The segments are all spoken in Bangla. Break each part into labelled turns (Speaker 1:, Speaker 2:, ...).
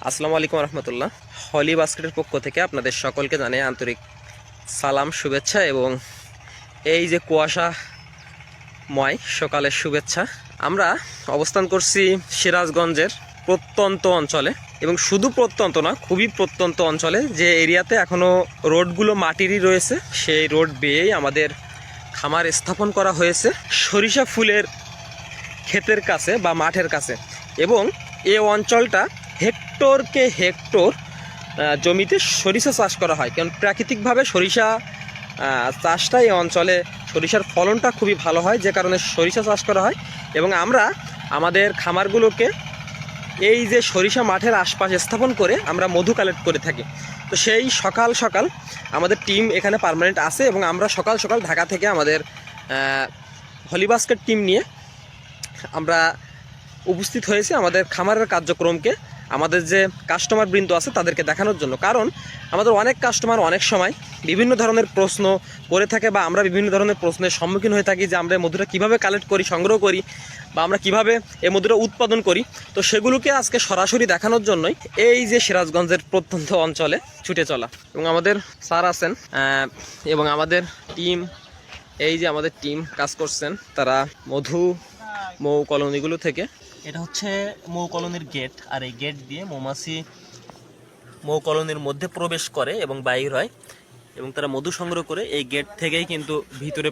Speaker 1: আসসালামু আলাইকুম রহমতুল্লাহ। হলি বাস্কেটের পক্ষ থেকে আপনাদের সকলকে জানাই আন্তরিক সালাম, শুভেচ্ছা এবং এই যে কুয়াশাময় সকালের শুভেচ্ছা। আমরা অবস্থান করছি সিরাজগঞ্জের প্রত্যন্ত অঞ্চলে, এবং শুধু প্রত্যন্ত না, খুবই প্রত্যন্ত অঞ্চলে, যে এরিয়াতে এখনও রোডগুলো মাটিরই রয়েছে। সেই রোড বেয়েই আমাদের খামার স্থাপন করা হয়েছে সরিষা ফুলের ক্ষেতের কাছে বা মাঠের কাছে। এবং এই অঞ্চলটা হেক্টরকে হেক্টর জমিতে সরিষা চাষ করা হয়, কারণ প্রাকৃতিকভাবে সরিষা চাষটা এই অঞ্চলে সরিষার ফলনটা খুবই ভালো হয়, যে কারণে সরিষা চাষ করা হয়। এবং আমরা আমাদের খামারগুলোকে এই যে সরিষা মাঠের আশপাশে স্থাপন করে আমরা মধু কালেক্ট করে থাকি। তো সেই সকাল সকাল আমাদের টিম এখানে পার্মানেন্ট আছে, এবং আমরা সকাল সকাল ঢাকা থেকে আমাদের হলি বাস্কেট টিম নিয়ে আমরা উপস্থিত হয়েছি আমাদের খামারের কার্যক্রমকে আমাদের যে কাস্টমার বৃন্দ আছে তাদেরকে দেখানোর জন্য। কারণ আমাদের অনেক কাস্টমার অনেক সময় বিভিন্ন ধরনের প্রশ্ন করে থাকে, বা আমরা বিভিন্ন ধরনের প্রশ্নের সম্মুখীন হয়ে থাকি যে আমরা মধুটা কীভাবে কালেক্ট করি, সংগ্রহ করি, বা আমরা কিভাবে এই মধুটা উৎপাদন করি। তো সেগুলোকে আজকে সরাসরি দেখানোর জন্যই এই যে সিরাজগঞ্জের প্রত্যন্ত অঞ্চলে ছুটে চলা। এবং আমাদের স্যার আছেন এবং আমাদের টিম, এই যে আমাদের টিম কাজ করছেন, তারা মৌ কলোনিগুলো থেকে, এটা হচ্ছে মৌ কলোনির গেট, আর এই গেট দিয়ে মৌমাছি মৌ কলোনির মধ্যে প্রবেশ করে এবং বাইর হয়, এবং তারা মধু সংগ্রহ করে এই গেট থেকেই কিন্তু ভিতরে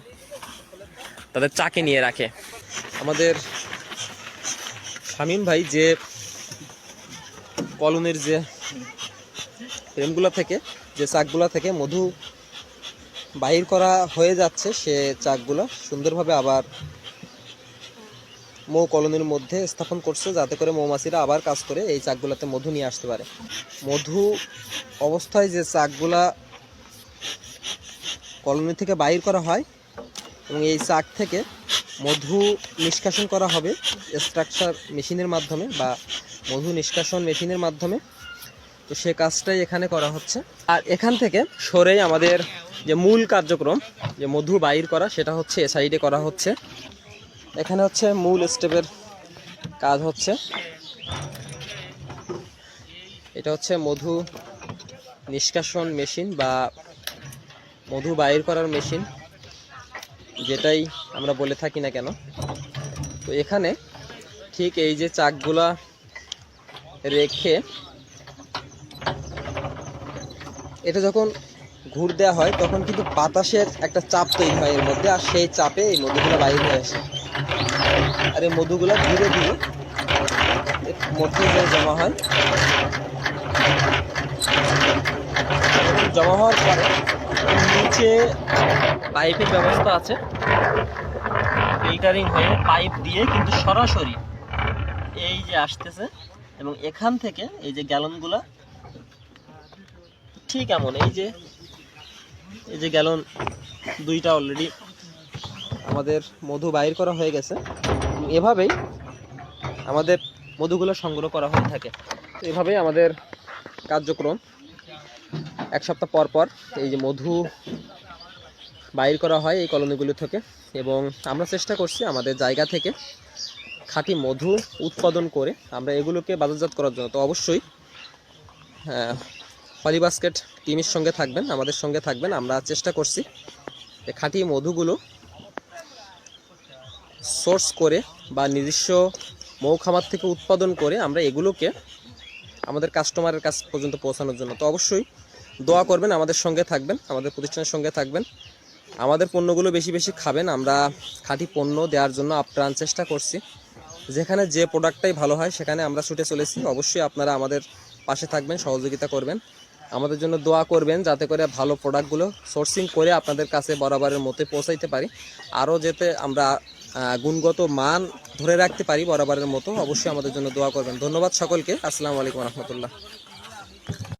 Speaker 1: তাদের চাকে নিয়ে রাখে। আমাদের শামীম ভাই যে কলোনির যে ফ্রেমগুলো থেকে, যে চাকগুলো থেকে মধু বাহির করা হয়ে যাচ্ছে, সে চাকগুলো সুন্দরভাবে আবার মৌ কলোনির মধ্যে স্থাপন করছে, যাতে করে মৌমাছিরা আবার কাজ করে এই চাকগুলোতে মধু নিয়ে আসতে পারে। মধু অবস্থায় যে চাকগুলা কলোনি থেকে বাইর করা হয়, এবং এই চাক থেকে মধু নিষ্কাশন করা হবে স্ট্রাকচার মেশিনের মাধ্যমে বা মধু নিষ্কাশন মেশিনের মাধ্যমে। তো সে কাজটাই এখানে করা হচ্ছে। আর এখান থেকে সরেই আমাদের যে মূল কার্যক্রম, যে মধু বাইর করা, সেটা হচ্ছে এ সাইডে করা হচ্ছে। এখানে হচ্ছে মূল স্টেপের কাজ হচ্ছে। এটা হচ্ছে মধু নিষ্কাশন মেশিন বা মধু বাইর করার মেশিন, যেটাই আমরা বলে থাকি না কেন। তো এখানে ঠিক এই যে চাকগুলা রেখে এটা যখন ঘুর দেওয়া হয়, তখন কিন্তু বাতাসের একটা চাপ তৈরি হয় এর মধ্যে, আর সেই চাপে এই মধুগুলো বাইরে হয়ে আসে। আর এই মধুগুলো ধীরে ধীরে মধ্যে যে জমা হয়, জমা হওয়ার পরে নিচে পাইপের ব্যবস্থা আছে, ফিল্টারিং হয়ে পাইপ দিয়ে কিন্তু সরাসরি এই যে আসতেছে। এবং এখান থেকে এই যে গ্যালনগুলা ঠিক এমন, এই যে গ্যালন দুইটা অলরেডি আমাদের মধু বাইর করা হয়ে গেছে। এভাবেই আমাদের মধুগুলো সংগ্রহ করা হয়ে থাকে। তো এভাবেই আমাদের কার্যক্রম। এক সপ্তাহ পর পর এই যে মধু বাইর করা হয় এই কলোনিগুলো থেকে, এবং আমরা চেষ্টা করছি আমাদের জায়গা থেকে খাঁটি মধু উৎপাদন করে আমরা এগুলোকে বাজারজাত করার জন্য। তো অবশ্যই হলি বাস্কেট টিমের সঙ্গে থাকবেন, আমাদের সঙ্গে থাকবেন। আমরা চেষ্টা করছি যে খাঁটি মধুগুলো সোর্স করে বা নিজস্ব মৌ খামার থেকে উৎপাদন করে আমরা এগুলোকে আমাদের কাস্টমারের কাছ পর্যন্ত পৌঁছানোর জন্য। তো অবশ্যই দোয়া করবেন, আমাদের সঙ্গে থাকবেন, আমাদের প্রতিষ্ঠানের সঙ্গে থাকবেন, আমাদের পণ্যগুলো বেশি বেশি খাবেন। আমরা খাঁটি পণ্য দেওয়ার জন্য আপ্রাণ চেষ্টা করছি। যেখানে যে প্রোডাক্টটাই ভালো হয় সেখানে আমরা ছুটে চলেছি। অবশ্যই আপনারা আমাদের পাশে থাকবেন, সহযোগিতা করবেন, আমাদের জন্য দোয়া করবেন, যাতে করে ভালো প্রোডাক্টগুলো সোর্সিং করে আপনাদের কাছে বরাবরের মতো পৌঁছাইতে পারি, আরও যাতে আমরা গুণগত মান ধরে রাখতে পারি বরাবরের মতো। অবশ্যই আমাদের জন্য দোয়া করবেন। ধন্যবাদ সকলকে। আসসালামু আলাইকুম রহমতুল্লাহ।